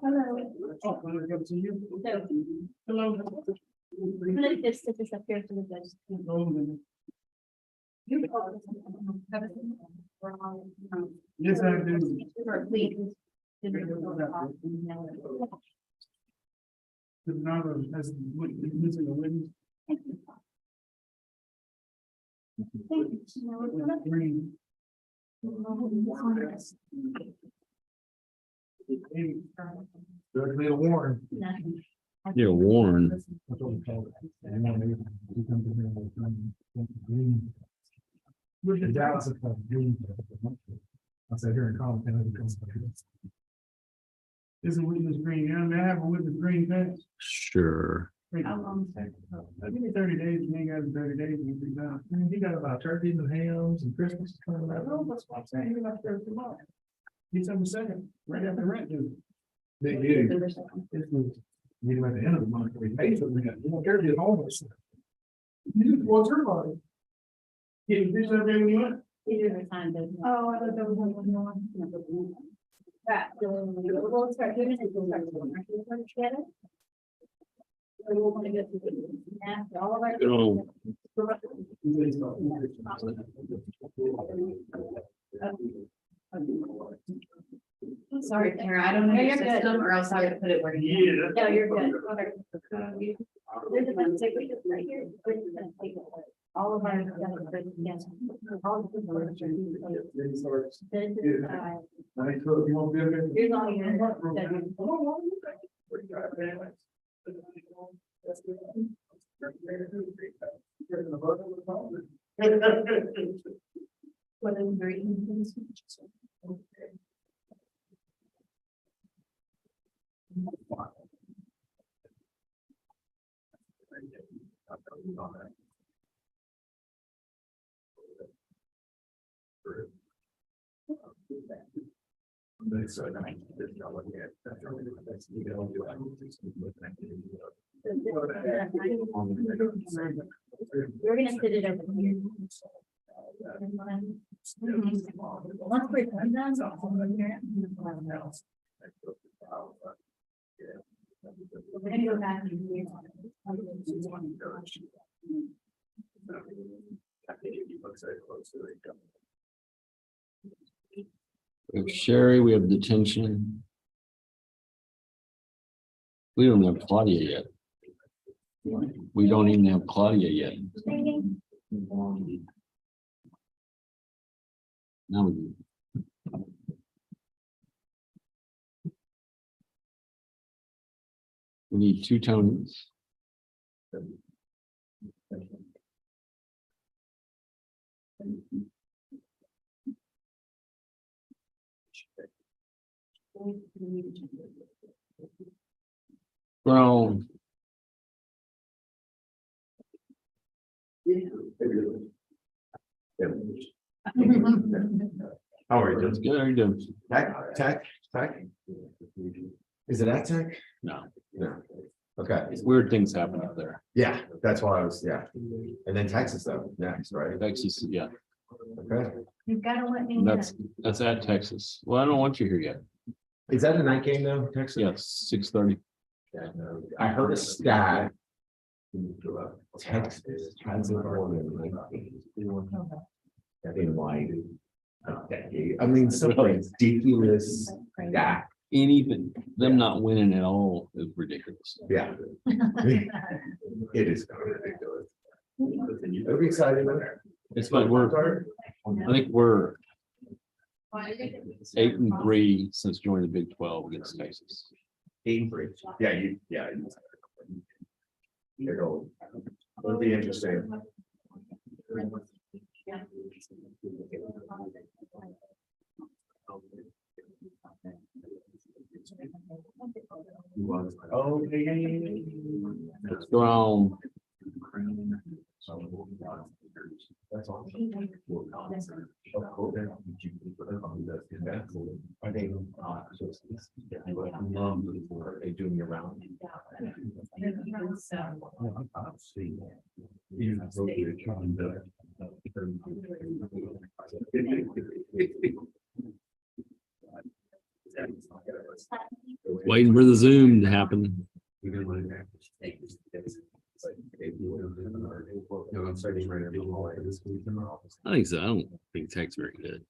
Hello. Oh, good to see you. So, Hello. I'm gonna just sit this up here to the judge. Yes, I do. Please. The number has missing a witness. Green. Judge Warren. Yeah, Warren. With the Dallas. I said here in Colin. Is a witness green, you know, may I have a witness green fence? Sure. How long? Give me 30 days, and he got 30 days, and he's done. He got about turkeys and hams and Christmas is coming up. Oh, that's what I'm saying, he got there tomorrow. December 2nd, right after rent due. They did. This was, meeting at the end of the month, we paid for it, we don't care if you're homeless. You just want your money. Get your fish every when you went. He didn't sign it. Oh, I thought there was one more. That, we'll start doing it. We'll start doing it together. So we're gonna get to the- all of our. Sorry, Tara, I don't know your system or else I would put it where you. No, you're good. There's a bunch of papers right here. We're just gonna take it. All of our. Yes. All of the- This is, You won't be able to. Here's all your. What is very. We're gonna sit it over here. Once we're done, that's all over here. We're gonna go back in here. We have Sherry, we have detention. We don't have Claudia yet. We don't even have Claudia yet. Now we do. We need two Tonys. Brown. How are you That's doing? good. How are you doing? Tech? Is it at tech? No, No. Okay, weird things happen up there. yeah, that's why I was, yeah. And then Texas though, next, right? Texas, yeah, Okay. You've gotta let me know. that's at Texas. Well, I don't want you here yet. Is that a night game though, Texas? Yes, 6:30. I heard a stat. Texas has won in like a decade. I mean, some ridiculous stat. Anything, them not winning at all is ridiculous. Yeah. It is kind of ridiculous. It'll be exciting. It's like I think we're 8-3 since joining the Big 12 against Texas. 8-3. Yeah, it'll be interesting. Oh, yeah. Let's go on. That's all. Are they? Are they doing your round? Waiting for the Zoom to happen. I think so. I don't think Tech's very good.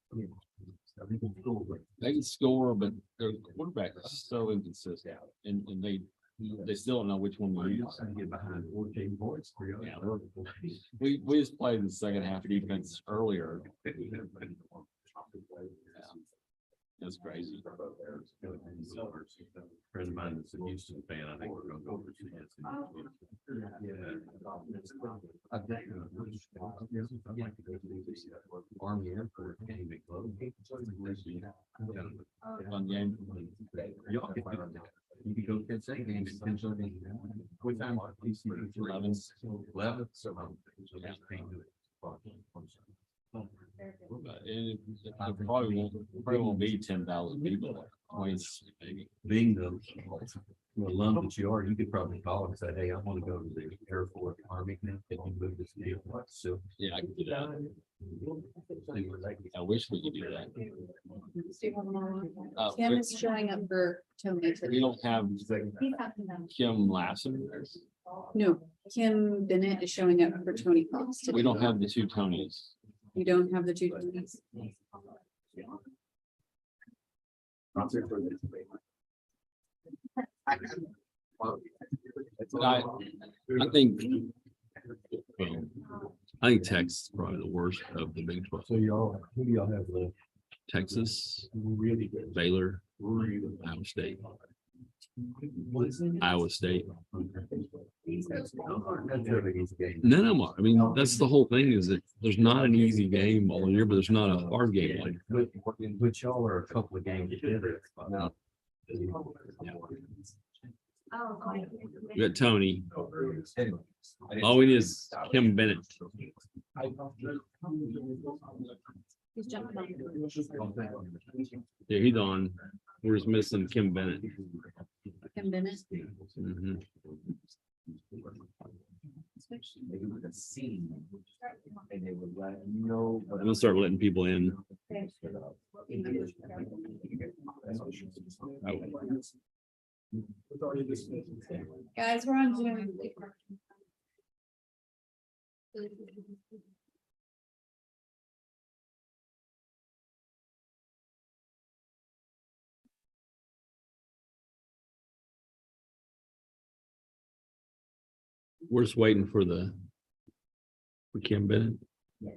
They can score, but their quarterback is so inconsistent, and they still don't know which one to use. Yeah, we just played the second half defense earlier. That's crazy. Friend of mine that's a Houston fan, I think we're gonna go over to Houston. Army Air Force game at Globe. Fun game. You could go Penn State game at Penn State. What time? 11. So Yeah. But it probably won't be 10,000 people, like 20 maybe. Being the alum that you are, you could probably call and say, hey, I want to go to the Air Force Army. Can you move this deal? So Yeah, I can do that. I wish we could do that. Kim is showing up for Tony. We don't have Kim Lassen. No, Kim Bennett is showing up for Tony Fox today. We don't have the two Tonys. You don't have the two Tonys. I think Texas is probably the worst of the Big 12. who do y'all have left? Texas, Really good. Baylor, Iowa State. Iowa State. None of them are. I mean, that's the whole thing is that there's not an easy game all year, but there's not a hard game like. But y'all are a couple of games together. No. We got Tony. All we need is Kim Bennett. He's jumping on. Yeah, he's on. We're just missing Kim Bennett. Kim Bennett. Mhm. I'm gonna start letting people in. Guys, we're on Zoom. We're just waiting for Kim Bennett. Yeah.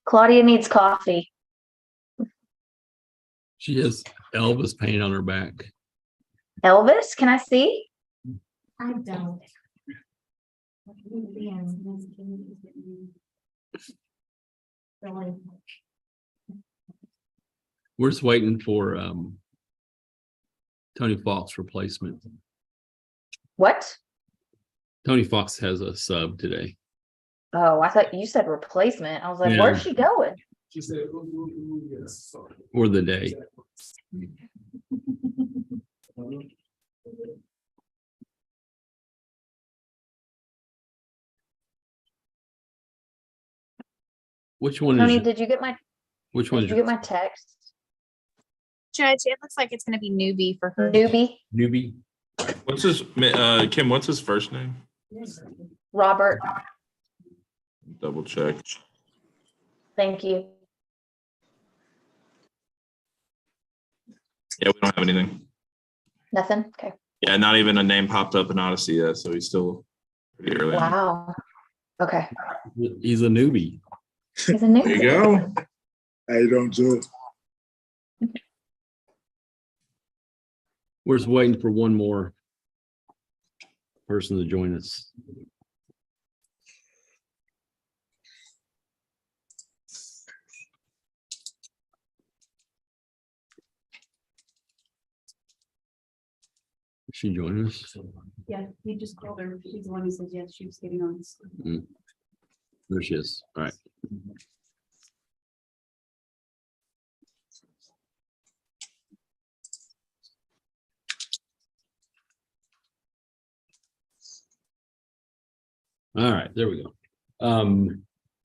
Claudia needs coffee. She has Elvis painted on her back. Elvis, can I see? I don't. We're just waiting for Tony Fox replacement. What? Tony Fox has a sub today. Oh, I thought you said replacement. I was like, Yeah. where's she going? She said, yes. Or the day. Which one Tony, is did you get my text? Judge, it looks like it's going to be newbie for her. Newbie, What's his Kim? What's his first name? Robert. Double check. Thank you. Yeah, we don't have anything. Nothing. Okay. Yeah, not even a name popped up in Odyssey yet, so he's still pretty early. On. Wow. Okay. He's a newbie. He's a newbie. There you go. How you doing, Joe? We're just waiting for one more person to join us. Is she join us? Yeah, he just called her. She's the one who said yes, she was getting on. There she is. All right. All right, there we go.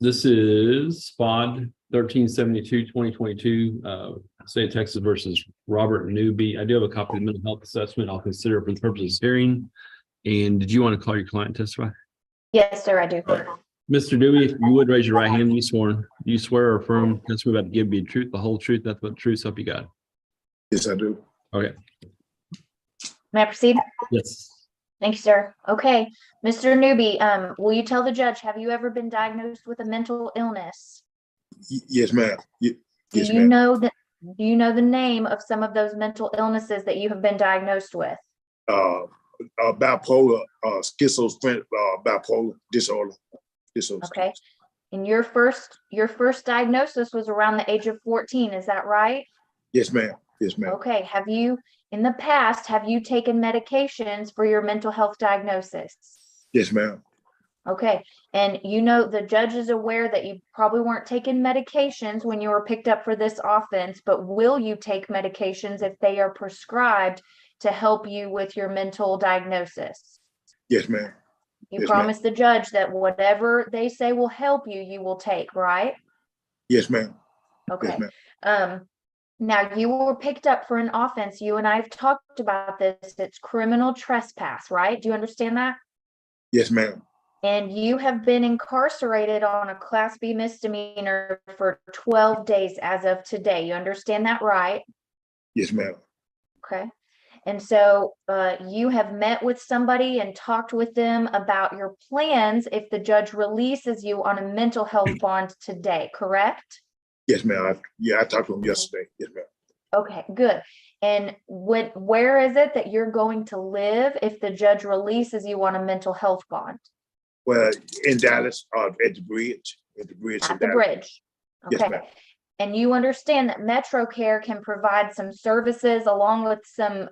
This is SPOD 1372-2022, State of Texas versus Robert Newby. I do have a copy of the mental health assessment. I'll consider for the purpose of this hearing. And did you want to call your client and testify? Yes, sir, I do. Mr. Newby, if you would raise your right hand, you sworn. Do you swear or affirm that's about to give you the truth, the whole truth, that's what truth help you God? Yes, I do. Okay. May I proceed? Yes. Thank you, sir. Okay, Mr. Newby, will you tell the judge, have you ever been diagnosed with a mental illness? Yes, ma'am. Do Yes, you ma'am. know that, do you know the name of some of those mental illnesses that you have been diagnosed with? Bipolar, schizophrenic, bipolar disorder. Okay. And your first diagnosis was around the age of 14, is that right? Yes, ma'am. Yes, ma'am. Okay, have you, in the past, have you taken medications for your mental health diagnosis? Yes, ma'am. Okay, and you know the judge is aware that you probably weren't taking medications when you were picked up for this offense, but will you take medications if they are prescribed to help you with your mental diagnosis? Yes, ma'am. You Yes, promise the judge that whatever they say will help you, you will take, right? Yes, ma'am. Okay. Yes, ma'am. Now you were picked up for an offense. You and I have talked about this. It's criminal trespass, right? Do you understand that? Yes, ma'am. And you have been incarcerated on a Class B misdemeanor for 12 days as of today. You understand that, right? Yes, ma'am. Okay. And so you have met with somebody and talked with them about your plans if the judge releases you on a mental health bond today, correct? Yes, ma'am. I talked to him yesterday. Yes, ma'am. Okay, good. And where is it that you're going to live if the judge releases you on a mental health bond? Well, in Dallas, at the bridge. At the bridge. At the bridge. Yes, Okay. ma'am. And you understand that MetroCare can provide some services along with some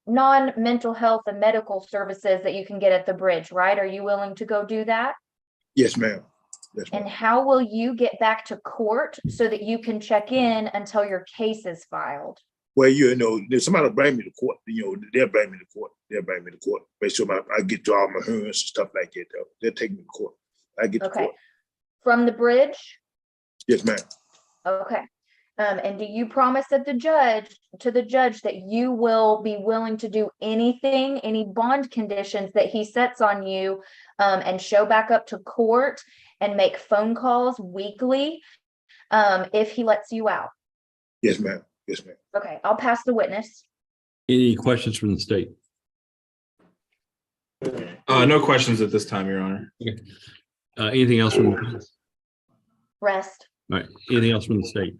non-mental health and medical services that you can get at the bridge, right? Are you willing to go do that? Yes, ma'am. Yes, And ma'am. how will you get back to court so that you can check in until your case is filed? Well, there's somebody will bring me to court. They'll bring me to court. They'll bring me to court. Make sure I get to all my hearings and stuff like that. They'll take me to court. I get to Okay. court. From the bridge? Yes, ma'am. Okay. And do you promise that the judge that you will be willing to do anything, any bond conditions that he sets on you, and show back up to court and make phone calls weekly, if he lets you out? Yes, ma'am. Yes, ma'am. Okay, I'll pass the witness. Any questions from the state? No questions at this time, Your Honor. Anything else from the Rest. All right, anything else from the state?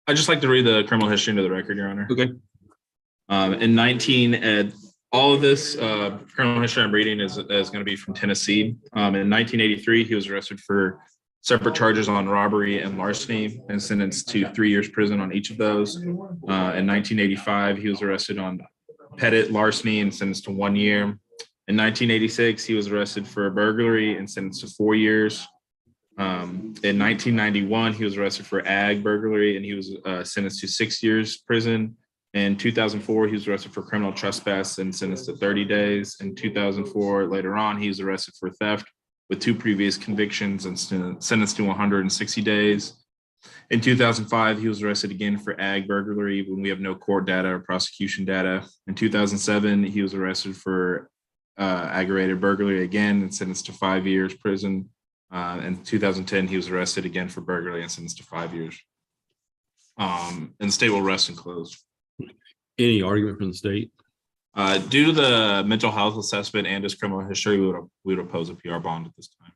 I'd just like to read the criminal history into the record, Your Honor. Okay. All of this criminal history I'm reading is going to be from Tennessee. In 1983, he was arrested for separate charges on robbery and larceny and sentenced to 3 years prison on each of those. In 1985, he was arrested on petit larceny and sentenced to 1 year. In 1986, he was arrested for burglary and sentenced to 4 years. In 1991, he was arrested for ag burglary and he was sentenced to 6 years prison. In 2004, he was arrested for criminal trespass and sentenced to 30 days. In 2004, later on, he was arrested for theft with 2 previous convictions and sentenced to 160 days. In 2005, he was arrested again for ag burglary when we have no court data or prosecution data. In 2007, he was arrested for aggravated burglary again and sentenced to 5 years prison. In 2010, he was arrested again for burglary and sentenced to 5 years. And the state will rest and close. Any argument from the state? Due to the mental health assessment and his criminal history, we would oppose a PR bond at this time.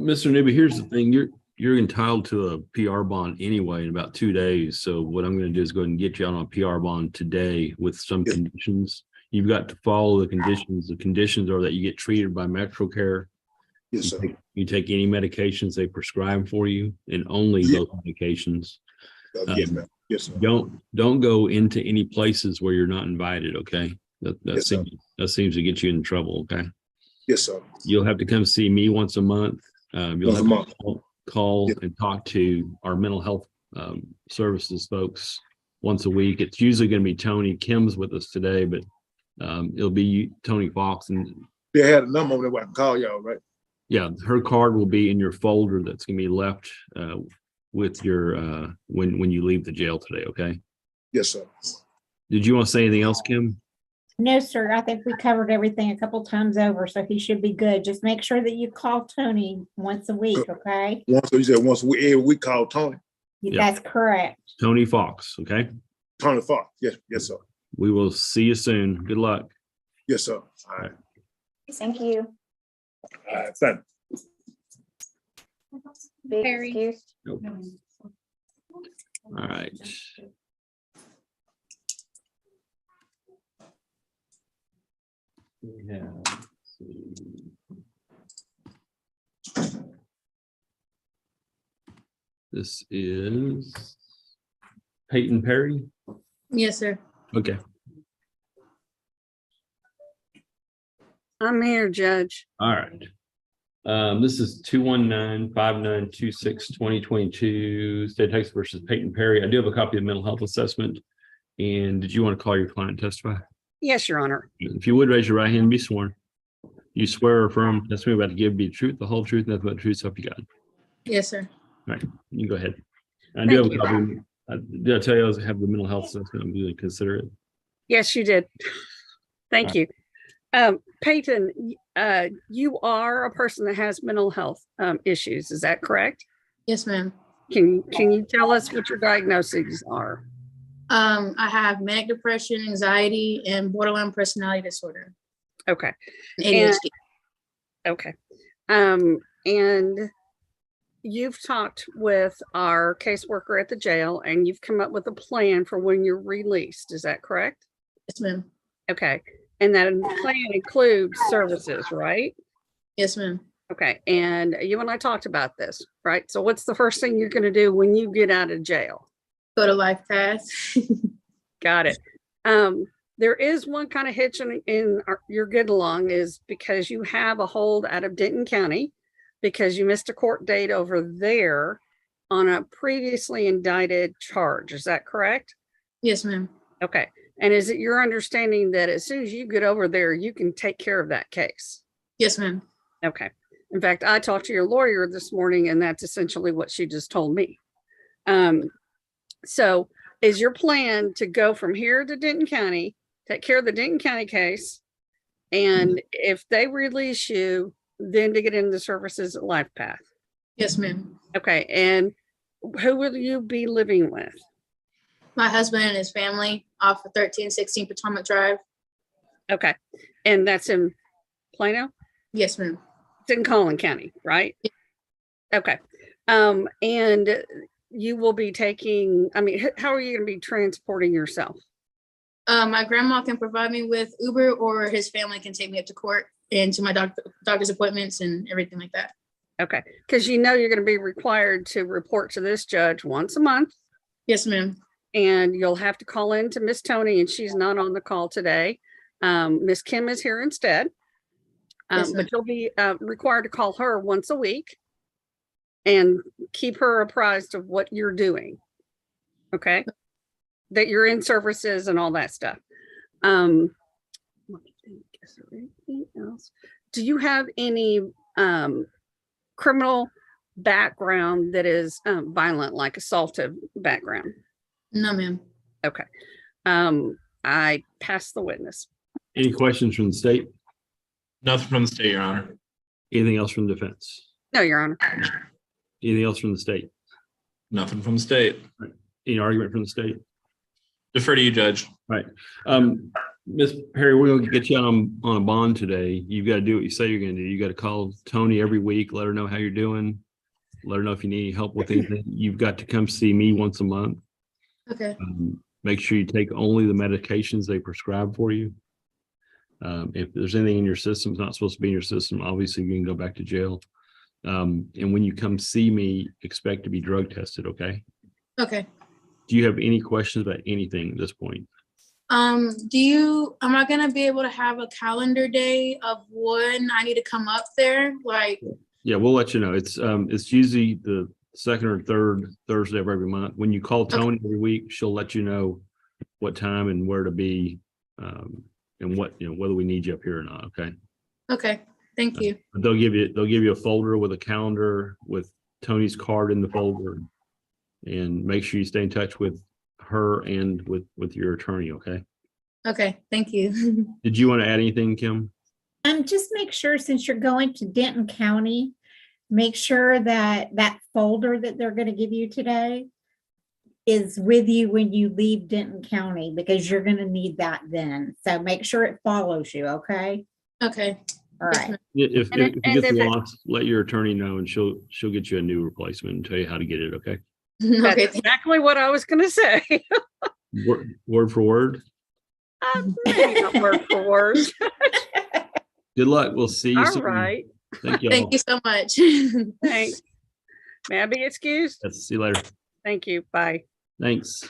Mr. Newby, here's the thing. You're entitled to a PR bond anyway in about 2 days. So what I'm going to do is go ahead and get you out on a PR bond today with some conditions. You've got to follow the conditions. The conditions are that you get treated by MetroCare. Yes, sir. You take any medications they prescribe for you and only those medications. Yes, ma'am. Yes, sir. Don't go into any places where you're not invited. Okay. Yes, sir. That seems to get you in trouble. Okay. Yes, sir. You'll have to come see me once a month. You'll have to call and talk to our mental health services folks once a week. It's usually going to be Tony. Kim's with us today, but it'll be Tony Fox. And They had a number over there where I can call y'all, right? Yeah, her card will be in your folder that's gonna be left with your when you leave the jail today, okay? Yes, sir. Did you want to say anything else, Kim? No, sir. I think we covered everything a couple times over, so he should be good. Just make sure that you call Tony once a week, okay? You said once every week call Tony. That's correct. Tony Fox, okay? Tony Fox. Yes, yes, sir. We will see you soon. Good luck. Yes, sir. All right. Thank you. All right. Thank you. Be Very. excused. Nope. All right. Yeah. This is Peyton Perry. Yes, sir. Okay. I'm here, Judge. All right. This is 219-5926-2022 State of Texas versus Peyton Perry. I do have a copy of the mental health assessment. And did you want to call your client and testify? Yes, Your Honor. If you would raise your right hand and be sworn. You swear or affirm testimony about to give be the truth, the whole truth, nothing but the truth, so help you God. Yes, sir. All right, you go ahead. I do have a Thank you. copy. Did I tell you I was have the mental health assessment? I'm really consider it. Yes, you did. Thank you. Peyton, you are a person that has mental health issues. Is that correct? Yes, ma'am. Can you tell us what your diagnoses are? I have manic depression, anxiety, and borderline personality disorder. Okay. And ADHD. Okay. And you've talked with our caseworker at the jail and you've come up with a plan for when you're released. Is that correct? Yes, ma'am. Okay. And that plan includes services, right? Yes, ma'am. Okay. And you and I talked about this, right? So what's the first thing you're going to do when you get out of jail? Go to Life Path. Got it. There is one kind of hitch in your get along is because you have a hold out of Denton County because you missed a court date over there on a previously indicted charge. Is that correct? Yes, ma'am. Okay. And is it your understanding that as soon as you get over there, you can take care of that case? Yes, ma'am. Okay. In fact, I talked to your lawyer this morning and that's essentially what she just told me. So is your plan to go from here to Denton County, take care of the Denton County case, and if they release you, then to get into the services at Life Path? Yes, ma'am. Okay. And who will you be living with? My husband and his family off of 1316 Potomac Drive. Okay. And that's in Plano? Yes, ma'am. It's in Collin County, right? Okay. And you will be taking, I mean, how are you going to be transporting yourself? My grandma can provide me with Uber, or his family can take me up to court and to my doctor's appointments and everything like that. Okay. Because you know you're going to be required to report to this judge once a month. Yes, ma'am. And you'll have to call in to Miss Tony, and she's not on the call today. Miss Kim is here instead. Yes, But you'll be required to call her once a week and keep her apprised of what you're doing. Okay. That you're in services and all that stuff. Let me think, is there anything else? Do you have any criminal background that is violent, like assaultive background? No, ma'am. Okay. I pass the witness. Any questions from the state? Nothing from the state, Your Honor. Anything else from defense? No, Your Honor. Anything else from the state? Nothing from the state. Any argument from the state? Defer to you, Judge. Right. Ms. Perry, we're gonna get you on a bond today. You've got to do what you say you're gonna do. You got to call Tony every week, let her know how you're doing. Let her know if you need any help with anything. You've got to come see me once a month. Okay. Make sure you take only the medications they prescribe for you. If there's anything in your system, it's not supposed to be in your system, obviously you can go back to jail. And when you come see me, expect to be drug tested, okay? Okay. Do you have any questions about anything at this point? Am I gonna be able to have a calendar day of when I need to come up there? Like, Yeah, we'll let you know. It's usually the second or third Thursday of every month. When you call Tony every week, she'll let you know what time and where to be, and what, whether we need you up here or not, okay? okay. Thank you. They'll give you a folder with a calendar with Tony's card in the folder. And make sure you stay in touch with her and with your attorney, okay? Okay, thank you. Did you want to add anything, Kim? Just make sure, since you're going to Denton County, make sure that that folder that they're gonna give you today is with you when you leave Denton County, because you're gonna need that then. So make sure it follows you, okay? Okay. All right. If And it if gets it- lost, let your attorney know and she'll get you a new replacement and tell you how to get it, okay? That's Okay, exactly what I was gonna say. Word for word. Maybe not word for word. Good luck. We'll see you All soon. right, Thank you. thank you so much. thanks. May I be excused? Yes, see you later. Thank you. Bye. Thanks.